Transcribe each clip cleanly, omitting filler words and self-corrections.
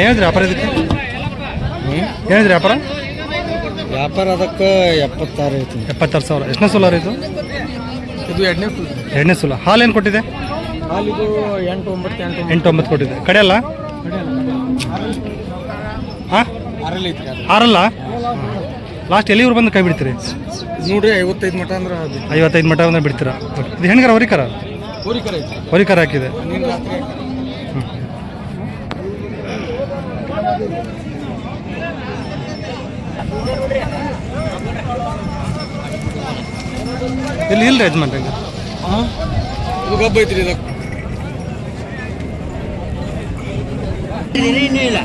ಹೇಳಿದ್ರಿ ವ್ಯಾಪಾರ ಇದಕ್ಕೆ ಹೇಳಿದ್ರಿ ವ್ಯಾಪಾರ ವ್ಯಾಪಾರ ಅದಕ್ಕೆ 76 ಐತಿ. 76,000. ಎಷ್ಟನೇ ಸೋಲಾರ್ ಇದು? ಇದು ಎರಡನೇ ಸೋಲ. ಹಾಲು ಏನು ಕೊಟ್ಟಿದೆ? ಹಾಲಿದು 8-9 ಕೊಟ್ಟಿದೆ. ಕಡೆಯಲ್ಲ ಹಾಂ ಆರಲ್ಲ. ಲಾಸ್ಟ್ ಎಲ್ಲಿವ್ರು ಬಂದು ಕೈ ಬಿಡ್ತೀರಿ ನೋಡ್ರಿ 55 ಮಟ ಅಂದ್ರೆ 55 ಮಟ ಅಂದ್ರೆ ಬಿಡ್ತೀರಾ? ಇದು ಹೆಣ್ಗಾರ ಹೊರಿಕರ? ಹೊರಿಕರ ಹಾಕಿದೆ. ಇಲ್ಲಿ ಇಲ್ಲ ಯಜಮಾನ್ರಿ ಇದು ಗಬ್ಬ ಐತ್ರಿ. ಇದಕ್ಕೆ ಇಲ್ಲ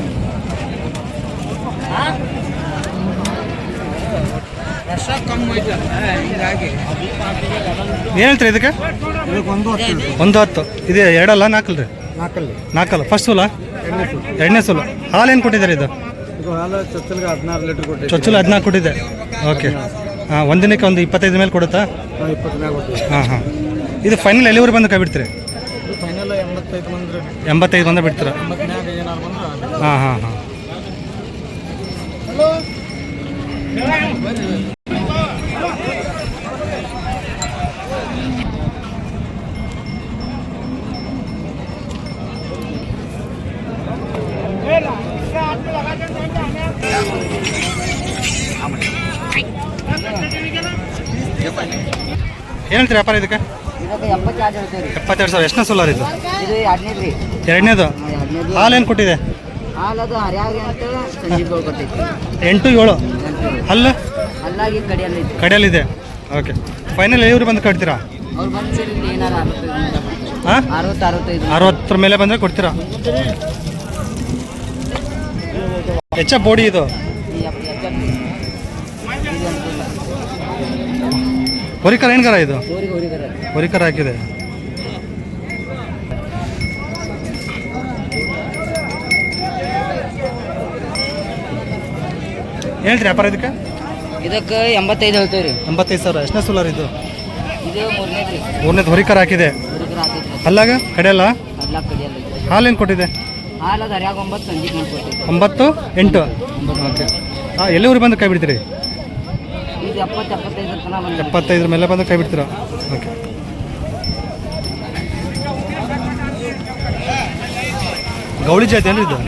ವರ್ಷ ಕಮ್ಮಿ ಐತೆ ಹಿಂಗಾಗಿ ಏನು ಹೇಳ್ತೀರಿ ಇದಕ್ಕೆ? ಒಂದು 10. ಇದು ಎರಡಲ್ಲ ನಾಲ್ಕಲ್ರಿ? ನಾಲ್ಕಲ್ಲ. ಫಸ್ಟ್ ಸೋಲ ಎರಡನೇ ಸೋಲ. ಹಾಲು ಏನು ಕೊಟ್ಟಿದ್ದಾರೆ ಇದು? ಹಾಲು ಚೊಚ್ಚಲಿಗೆ 16 ಲೀಟರ್ ಕೊಟ್ಟಿದೆ. ಚೊಚ್ಚಲು 14 ಕೊಟ್ಟಿದೆ. ಓಕೆ ಹಾಂ. ಒಂದಿನಕ್ಕೆ ಒಂದು 25 ಮೇಲೆ ಕೊಡುತ್ತಾ? 20 ಮೇಲೆ ಕೊಟ್ಟಿದೆ. ಹಾಂ. ಇದು ಫೈನಲ್ ಎಲ್ಲಿವರೆಗೆ ಬಂದು ಕೈ ಬಿಡ್ತೀರಿ? ಫೈನಲ್ 85 ಬಂದ್ರೆ 85 ಬಂದ ಬಿಡ್ತೀರಾ? 80 ಏನಾರು ಬಂದ್ರೆ. ಹಾಂ. ಏನಂತೀರಿ ವ್ಯಾಪಾರ ಇದಕ್ಕೆ? 72,000. ಎಷ್ಟನೇ ಸೋಲಾರ್ ಇದು? ಎರಡನೇದು. ಹಾಲು ಏನು ಕೊಟ್ಟಿದೆ? 8-7. ಹಲ್ಲು ಕಡೆಯಲ್ಲಿದೆ. ಓಕೆ. ಫೈನಲ್ ಎಲ್ಲಿವ್ರು ಬಂದು ಕಟ್ತೀರಾ? ಹಾಂ 60 ಮೇಲೆ ಬಂದರೆ ಕೊಡ್ತೀರಾ? ಹೆಚ್ಚ ಬೋಡಿ ಇದು ಹೊರಿಕರ ಏನ್ಕರ? ಇದು ಹೊರಿಕರ ಹಾಕಿದೆ. ಹೇಳ್ರಿ ವ್ಯಾಪಾರ ಇದಕ್ಕೆ? 85 ಹೇಳ್ತೇವ್ರಿ. 85,000. ಎಷ್ಟನೇ ಸೋಲಾರ್ ಇದು? ಇದು ಮೂರನೇದು ಹೊರಿಕರ ಹಾಕಿದೆ. ಅಲ್ಲಾಗ ಕಡೆಯಲ್ಲ? ಹಾಲು ಏನು ಕೊಟ್ಟಿದೆ? ಹಾಲು 9 ಸಂಜೆ 9-8. ಓಕೆ. ಹಾಂ. ಎಲ್ಲಿವರೆಗೆ ಬಂದು ಕೈ ಬಿಡ್ತೀರಿ? 75 ಮೇಲೆ ಬಂದು ಕೈ ಬಿಡ್ತೀರಾ? ಓಕೆ. ಗೌಳಿ ಜಾತಿ ಏನ್ರಿ ಇದು?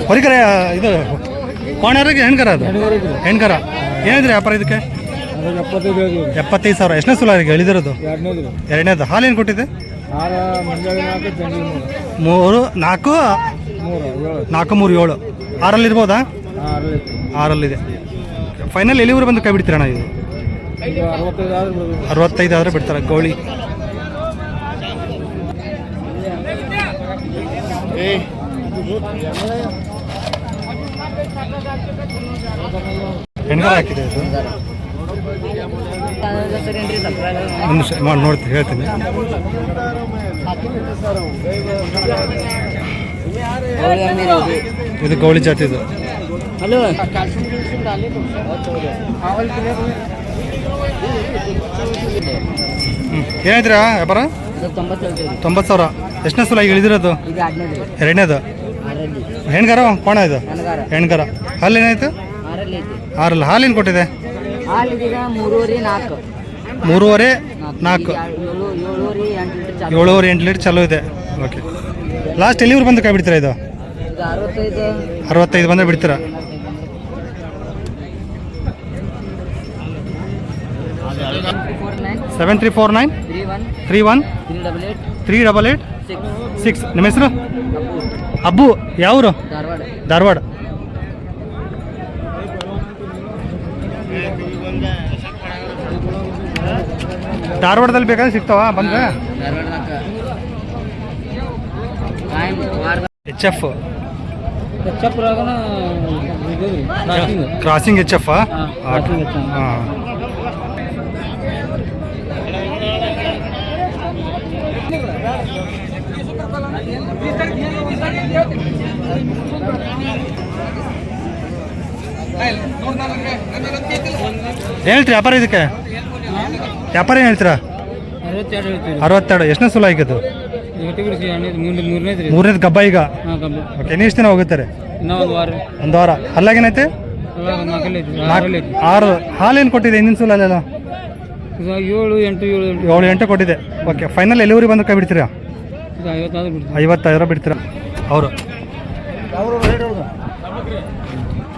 ಹೊರಿಕರ ಇದು ಕೋಣರಿಗೆ ಹೆಣ್ಕರ? ಅದು ಹೆಣ್ಕರ. ಏನಿದ್ರಿ ವ್ಯಾಪಾರ ಇದಕ್ಕೆ? 75,000. ಎಷ್ಟನೇ ಸೋಲಾರಿಗೆ ಹೇಳಿದಿರೋದು? ಎರಡನೇದು. ಹಾಲು ಏನು ಕೊಟ್ಟಿದೆ? 3-4 4-3-7. 6 ಇರ್ಬೋದಾ? 6 ಫೈನಲ್ ಎಲ್ಲಿವರೆಗೆ ಬಂದು ಕೈ ಬಿಡ್ತೀರಣ್ಣ? ಇದು 65 ಆದರೆ ಬಿಡ್ತಾರೆ. ಗೌಳಿ ಹೆಣ್ಗಾರ ಹಾಕಿದೆ ಇದು. ಒಂದು ನಿಮಿಷ ಮಾಡಿ ನೋಡ್ತೀನಿ, ಹೇಳ್ತೀನಿ. ಇದು ಗೌಳಿ ಜಾತಿ ಇದು. ಹಲೋ ಏನಾಯ್ತೀರಾ ವ್ಯಾಪಾರ? 90,000. ಎಷ್ಟನೇ ಸಲ ಈಗ ಇಳಿದಿರೋದು? ಎರಡನೇದು. ಹೆಣ್ಗಾರ ಕೋಣ ಇದು? ಹೆಣ್ಗಾರ. ಹಾಲು ಏನಾಯ್ತು? 6. ಹಾಲೇನು ಕೊಟ್ಟಿದೆ? 3-4. 7-8 ಲೀಟರ್ ಚಲೋ ಇದೆ. ಓಕೆ. ಲಾಸ್ಟ್ ಎಲ್ಲಿವ್ರು ಬಂದು ಕೈ ಬಿಡ್ತೀರಾ? ಇದು 65 ಬಂದರೆ ಬಿಡ್ತೀರಾ? ಸೆವೆನ್ 349 31 388 6. ನಿಮ್ಮ ಹೆಸರು? ಅಬ್ಬು. ಯಾವರು? ಧಾರವಾಡ. ಧಾರವಾಡದಲ್ಲಿ ಬೇಕಾದ್ರೆ ಸಿಗ್ತಾವ ಬಂದ್ರೆ? HF crossing HF. ಹಾಂ. ಏನು ಹೇಳ್ತೀರಿ ವ್ಯಾಪಾರ ಇದಕ್ಕೆ? ವ್ಯಾಪಾರ ಏನು ಹೇಳ್ತೀರಾ? 62. ಎಷ್ಟನೇ ಸುಲ ಆಗಿದ್ದು? ಮೂರನೇದು ಗಬ್ಬ ಈಗ. ಓಕೆ, ಇನ್ನು ಎಷ್ಟು ದಿನ ಹೋಗುತ್ತಾರೆ? ಒಂದು ವಾರ. ಅಲ್ಲಾಗೇನೈತೆ? 6. ಹಾಲೇನು ಕೊಟ್ಟಿದೆ ಹಿಂದಿನ ಸುಲ ಅಲ್ಲೆಲ್ಲ? 7-8 ಕೊಟ್ಟಿದೆ. ಓಕೆ, ಫೈನಲ್ ಎಲ್ಲಿವರೆಗೆ ಬಂದು ಕೈ ಬಿಡ್ತೀರಾ? 50,000 ಬಿಡ್ತೀರಾ? ಅವರು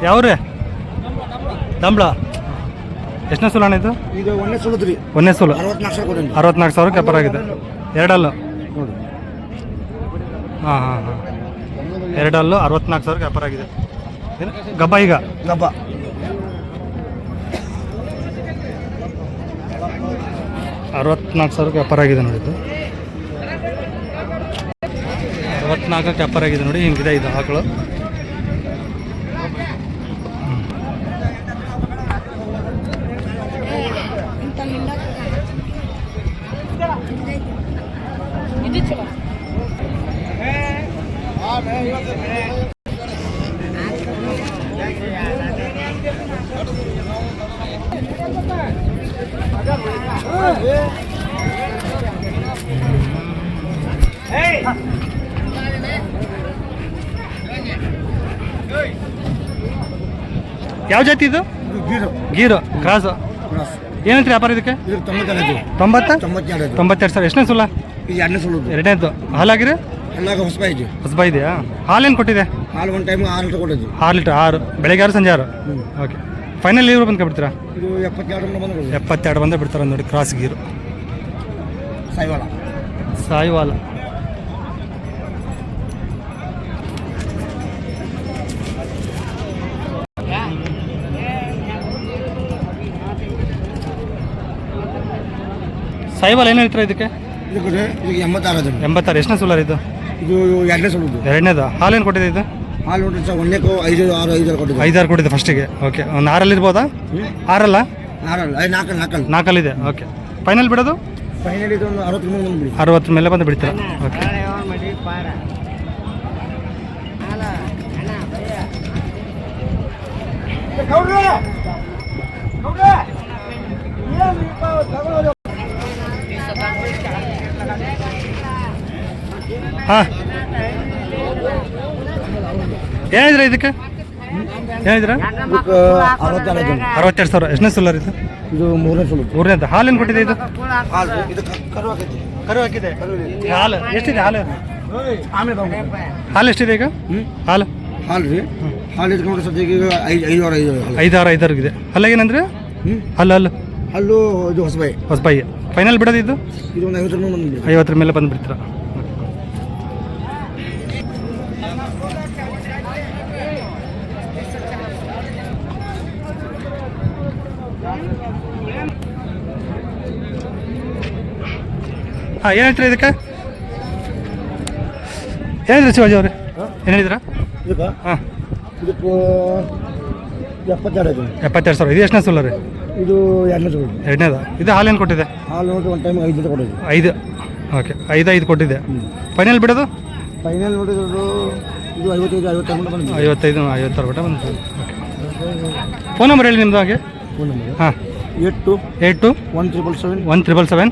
ಯಾವ್ರಿ? ದಂಬಳ. ಎಷ್ಟನೇ ಸುಲ ಅಣ್ಣ ಇದು? ಇದು ಒಂದೇ ಸುಲದ್ರಿ. ಒಂದೇ ಸುಲ 64,000 ವ್ಯಾಪಾರ ಆಗಿದೆ. ಎರಡಲ್ಲು. ಹಾಂ ಹಾಂ ಹಾಂ, ಎರಡಲ್ಲು 64,000 ವ್ಯಾಪಾರ ಆಗಿದೆ. ಏನು ಗಬ್ಬ ಈಗ? ಗಬ್ಬ 64,000 ವ್ಯಾಪಾರ ಆಗಿದೆ ನೋಡಿ. ಇದು 64 ವ್ಯಾಪಾರ ಆಗಿದೆ ನೋಡಿ. ಹಿಂಗಿದೆ ಇದು ಆಕಳು. ಯಾವ ಜಾತಿ ಇದು? ಗೀರು ಕ್ರಾಸ್. ಏನಂತ್ರಿ ವ್ಯಾಪಾರ ಇದಕ್ಕೆ? 92,000. ಎಷ್ಟನೇ ಸುಲ? ಎರಡನೇದು. ಹಾಲಾಗಿರಿ? ಹೊಸಬ ಇದೆಯಾ? ಹಾಲೇನು ಕೊಟ್ಟಿದೆ? ಹಾಲು ಒಂದು ಟೈಮ್ 6 ಲೀಟರ್ ಕೊಟ್ಟಿದ್ವಿ. 6 ಲೀಟರ್. 6 ಬೆಳಗ್ಗೆ 6 ಸಂಜೆ 6. ಓಕೆ, ಫೈನಲ್ ಇವರು ಬಂದು ಬಿಡ್ತೀರಾ? ಇದು 72 72 ಬಂದೇ ಬಿಡ್ತಾರೆ ನೋಡಿ. ಕ್ರಾಸ್ ಗೀರು ಸಾಯಿವಾಲ. ಸಾಯಿವಾಲ ಏನು ಹೇಳ್ತೀರಾ ಇದಕ್ಕೆ? 86. ಎಷ್ಟನೇ ಸುಲರ್ ಇದು? ಇದು ಎರಡನೇ ಸುಲದು. ಎರಡನೇದು. ಹಾಲೇನು ಕೊಟ್ಟಿದೆ ಇದು? ಹಾಲು ನೋಡ್ರಿ ಸರ್, ಒಂದಕ್ಕೆ 5-6 ಕೊಟ್ಟಿದ್ವಿ. 5-6 ಕೊಟ್ಟಿದೆ ಫಸ್ಟಿಗೆ. ಓಕೆ, ಒಂದು 6 ಇರ್ಬೋದಾ? 6 4 ಓಕೆ, ಫೈನಲ್ ಬಿಡೋದು? ಫೈನಲ್ ಇದು 60 ಮೇಲೆ ಬಂದು ಬಿಡ್ತೀರಾ? ಓಕೆ. ಹಾಂ, ಏನಿದ್ರ ಇದಕ್ಕೆ? ಏನಿದ್ರ? 62,000. ಎಷ್ಟನೇ ಸುಲರ್ ಇದು? ಇದು ಮೂರನೇ ಸುಲು. ಮೂರನೇದು. ಹಾಲೇನು ಕೊಟ್ಟಿದೆ ಇದು? ಕರು ಹಾಕಿದೆ. ಹಾಲು ಎಷ್ಟಿದೆ? ಹಾಲು ಆಮೇಲೆ ಹಾಲು ಎಷ್ಟಿದೆ ಈಗ? ಹಾಲು ರೀ, ಹಾಲು ಇದಕ್ಕೆ ನೋಡಿ ಸದ್ಯಕ್ಕೆ 5-6 ಇದೆ. ಅಲ್ಲಾಗೇನಂದ್ರೆ ಅಲ್ಲ ಅಲ್ಲೂ ಇದು ಹೊಸಬಾಯಿ. ಫೈನಲ್ ಬಿಡೋದು ಇದು? ಇದು ಒಂದು 50 50 ಮೇಲೆ ಬಂದು ಬಿಡ್ತೀರಾ? ಹಾಂ, ಏನು ಹೇಳ್ತೀರಾ ಇದಕ್ಕೆ? ಏನಿದ್ರಿ ಶಿವಾಜಿ ಅವ್ರೆ? ಏನು ಹೇಳಿದ್ರಾ? ಇದಕ್ಕೆ ಹಾಂ, ಇದಕ್ಕೆ 72,000. ಇದು ಎಷ್ಟನೇ ಸುಲರ್? ಇದು ಎರಡನೇ ಸುಲು. ಎರಡನೇದು. ಇದು ಹಾಲೇನು ಕೊಟ್ಟಿದೆ? ಹಾಲು ನೋಡಿ ಒಂದು ಟೈಮ್ 5 ಲೀಟರ್ ಕೊಟ್ಟಿದ್ವಿ. 5. ಓಕೆ, 5 ಕೊಟ್ಟಿದೆ. ಫೈನಲ್ ಬಿಡೋದು? ಫೈನಲ್ ನೋಡಿದ್ರು ಇದು 55 ಬಂದು 56 ಬಂದು. ಓಕೆ, ಫೋನ್ ನಂಬರ್ ಹೇಳಿ ನಿಮ್ಮದು. ಹಾಗೆ ಫೋನ್ ನಂಬರ್ ಹಾಂ, 82-177 177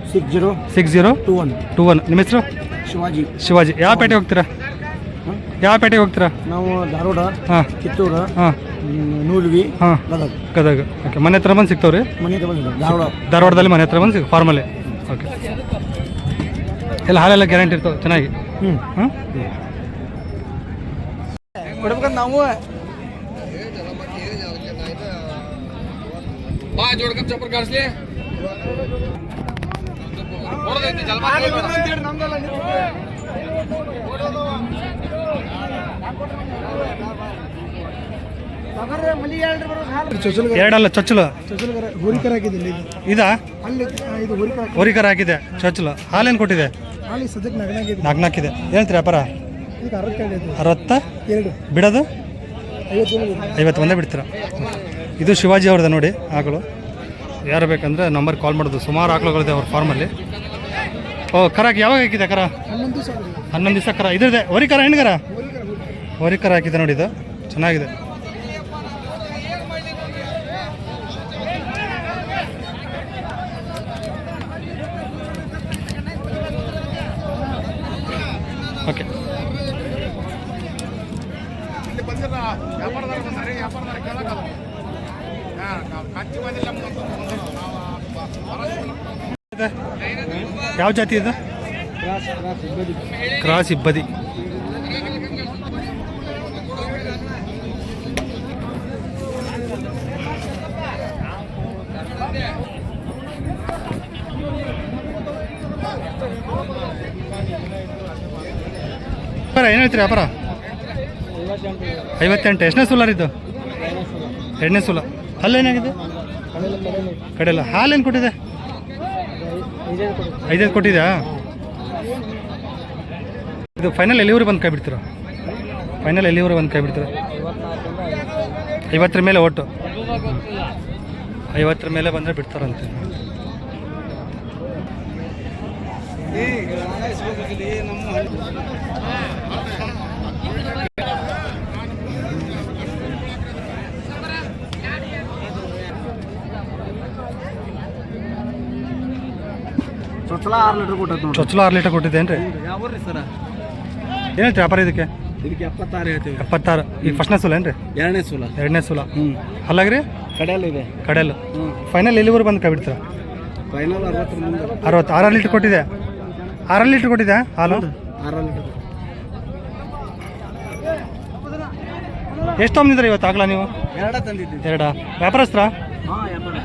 6021. ನಿಮ್ಮ ಹೆಸರು? ಶಿವಾಜಿ. ಯಾವ ಪೇಟೆಗೆ ಹೋಗ್ತೀರಾ? ನಾವು ಧಾರವಾಡ, ಹಾಂ, ಕಿತ್ತೂರು, ಹಾಂ, ನೂಲ್ವಿ, ಹಾಂ, ಗದಗ. ಓಕೆ, ಮನೆ ಹತ್ರ ಬಂದು ಸಿಗ್ತಾವ್ರಿ? ಮನೆ ಹತ್ರ ಬಂದಿದ್ದೆ ಧಾರವಾಡದಲ್ಲಿ ಮನೆ ಹತ್ರ ಬಂದು ಫಾರ್ಮಲ್ಲಿ. ಓಕೆ, ಎಲ್ಲ ಹಾಲೆಲ್ಲ ಗ್ಯಾರಂಟಿ ಇರ್ತಾವೆ ಚೆನ್ನಾಗಿ. ಹಾಂ, ಕೊಡ್ಬೇಕಂತ ನಾವು ಎರಡಲ್ಲ ಚೊಚ್ಚಲು ಹೋರಿಕರ ಹಾಕಿದ್ದೀನಿ. ಇದಾ? ಅಲ್ಲಿ ಇದು ಹೋರಿಕರ ಹಾಕಿದೆ ಚೊಚ್ಚಲು. ಹಾಲೇನು ಕೊಟ್ಟಿದೆ? ಹಾಲು ಸದ್ಯಕ್ಕೆ ನಗನಾಗಿದೆ. 4 ಏನಂತೀರಿ ವ್ಯಾಪಾರ? ಇದಕ್ಕೆ 62 ಬಿಡೋದು? 50 ಒಂದೇ ಬಿಡ್ತೀರಾ? ಇದು ಶಿವಾಜಿ ಅವ್ರದ್ದು ನೋಡಿ ಆಕಳು. ಯಾರು ಬೇಕಂದ್ರೆ ನಂಬರ್ ಕಾಲ್ ಮಾಡೋದು. ಸುಮಾರು ಆಕಳುಗಳಿದೆ ಅವ್ರ ಫಾರ್ಮಲ್ಲಿ. ಓ ಕರಾಕಿ ಯಾವಾಗ ಹಾಕಿದೆ ಕರ? 11 ದಿವಸ ಕರ. ಇದ್ರದೆ ಹೊರಿ ಕರ ಹೆಣ್ಣು ಕರ? ಹೊರಿ ಕರ ಹಾಕಿದೆ ನೋಡಿ, ಇದು ಚೆನ್ನಾಗಿದೆ. ಓಕೆ ಯಾವ ಜಾತಿ ಇದು? ಕ್ರಾಸ್ ಇಬ್ಬದಿ. ಏನು ಹೇಳ್ತೀರಿ ವ್ಯಾಪಾರ? 58. ಎಷ್ಟನೇ ಸೂಲರ್ ಇದು? 2ನೇ ಸೂಲ. ಹಲ್ಲೇನಾಗಿದೆ? ಕಡೆಯಲ್ಲ. ಹಾಲೇನು ಕೊಟ್ಟಿದೆ? 5 ಕೊಟ್ಟಿದ್ಯಾ? ಇದು ಫೈನಲ್ ಎಲ್ಲಿವರೆಗೆ ಬಂದು ಕೈ ಬಿಡ್ತೀರಾ? ಫೈನಲ್ ಎಲ್ಲಿವರೆಗೆ ಬಂದು ಕೈ ಬಿಡ್ತೀರಾ? 50 ಮೇಲೆ ಒಟ್ಟು 50 ಮೇಲೆ ಬಂದರೆ ಬಿಡ್ತಾರಂತೆ. ಚೊಚ್ಚಲ 6 ಲೀಟರ್ ಕೊಟ್ಟೈತೆ ನೋಡಿ. ಚೊಚ್ಚಲ 6 ಲೀಟರ್ ಕೊಟ್ಟಿದ್ದೇನ್ರಿ? ಯಾವ ರೀ ಸರ? ಏನು ಹೇಳ್ತೀರಿ ವ್ಯಾಪಾರ ಇದಕ್ಕೆ? ಇದಕ್ಕೆ 76 ಹೇಳ್ತೀವಿ. 76. ಈಗ ಫಸ್ಟ್ನೇ ಸೂಲ ಏನ್ರಿ? 2ನೇ ಸೂಲ. 2ನೇ ಸೂಲ. ಹ್ಞೂ. ಅಲ್ಲಾಗ್ರಿ? ಕಡೆಯಲ್ಲ ಇದೆ. ಕಡೆಯಲ್ಲ. ಹ್ಞೂ. ಫೈನಲ್ ಎಲ್ಲಿವರೆಗೆ ಬಂದು ಕೈ ಬಿಡ್ತೀರಾ? ಫೈನಲ್ 60 ಮುಂದೆ. 60. 6 ಲೀಟ್ರ್ ಕೊಟ್ಟಿದೆ. 6 ಲೀಟ್ರ್ ಕೊಟ್ಟಿದೆ ಹಾಲು? 6 ಲೀಟರ್. ಎಷ್ಟು ತೊಗೊಂಡಿದ್ರಿ ಇವತ್ತು ಆಗಲ್ಲ ನೀವು? 2 ತಂದಿದ್ದೀವಿ. 2. ವ್ಯಾಪಾರಸ್ತ್ರ? ಹಾಂ ವ್ಯಾಪಾರ.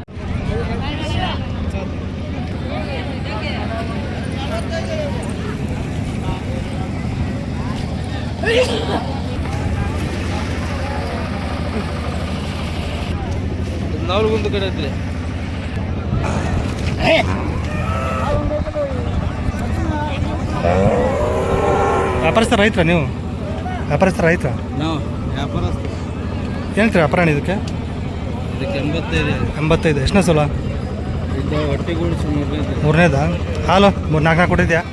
ನಾಲ್ಗೊಂದು ಕಡೆ ಐತ್ರಿ. ವ್ಯಾಪಾರಸ್ಥ ರೈತರ ನೀವು? ವ್ಯಾಪಾರಸ್ಥ ರೈತರ? ನಾವು ವ್ಯಾಪಾರಸ್ಥ. ಏನಂತೀರಿ ವ್ಯಾಪಾರ ಇದಕ್ಕೆ? ಇದಕ್ಕೆ 85. 85. ಎಷ್ಟನೇ ಸೋಲ? ಇದು ಹೊಟ್ಟೆಗೂಡಿಸಿ 3ನೇದು. 3ನೇದಾ? ಹಾಲು 4 ಕೊಟ್ಟಿದ್ಯಾ?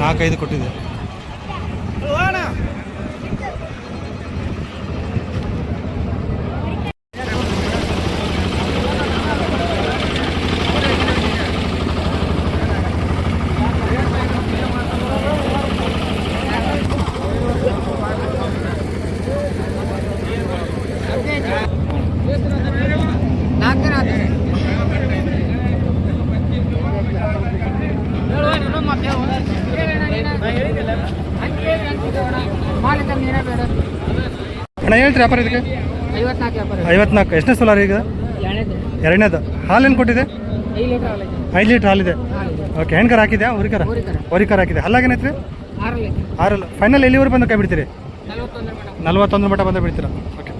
4, 5 ಕೊಟ್ಟಿದ್ದೆ. ಅಣ್ಣ ಹೇಳ್ತೀರಿ ವ್ಯಾಪಾರ ಇದಕ್ಕೆ? 54. ಎಷ್ಟನೇ ಸೋಲಾರ್ ಈಗ? 2ನೇದು. ಹಾಲೇನು ಕೊಟ್ಟಿದೆ? 5 ಲೀಟ್ರ್ ಹಾಲಿದೆ. ಓಕೆ. ಹೆಣ್ಕರ ಹಾಕಿದ್ಯಾ? ಹೊರಿಕರ ಹಾಕಿದೆ. ಹಲ್ಲಾಗೇನೈತ್ರಿ? 6. ಫೈನಲ್ ಎಲ್ಲಿವರೆಗೆ ಬಂದು ಕೈ ಬಿಡ್ತೀರಿ? 41 ಮಟ್ಟ ಬಂದು ಬಿಡ್ತೀರಾ? ಓಕೆ.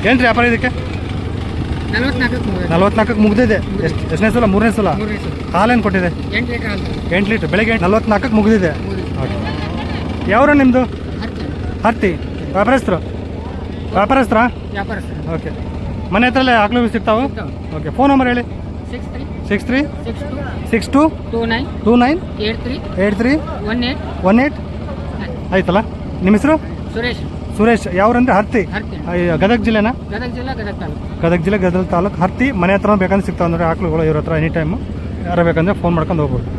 ಏನು ರೀ ವ್ಯಾಪಾರ ಇದಕ್ಕೆ? 44 ಮುಗ್ದಿದೆ. ಎಷ್ಟನೇ ಸಲ? 3ನೇ ಸಲ. ಹಾಲೇನು ಕೊಟ್ಟಿದೆ? 8 ಲೀಟ್ರ್. ಬೆಳಗ್ಗೆ 44 ಮುಗಿದಿದೆ. ಓಕೆ. ಯಾವ್ರ ನಿಮ್ಮದು? ಹತ್ತಿ. ವ್ಯಾಪಾರಸ್ಥರು? ಓಕೆ. ಮನೆ ಹತ್ರಲ್ಲೇ ಆಕಳು ಸಿಗ್ತಾವೆ? ಓಕೆ. ಫೋನ್ ನಂಬರ್ ಹೇಳಿ. 63 62 29 83 18. ಆಯ್ತಲ್ಲ. ನಿಮ್ಮ ಹೆಸರು? ಸುರೇಶ್. ಯಾವ್ರಂದ್ರೆ ಹರ್ತಿ. ಗದಗ ಜಿಲ್ಲೆನಾ? ಗದಗ ಜಿಲ್ಲೆ, ಗದಗ ತಾಲೂಕು, ಹರ್ತಿ. ಮನೆ ಹತ್ರ ಬೇಕಂದ್ರೆ ಸಿಗ್ತಾವೆ ಅಂದರೆ ಆಕಳುಗಳು ಇವ್ರ ಹತ್ರ ಎನಿ ಟೈಮು. ಯಾರು ಬೇಕಂದ್ರೆ ಫೋನ್ ಮಾಡ್ಕೊಂಡು ಹೋಗ್ಬೋದು.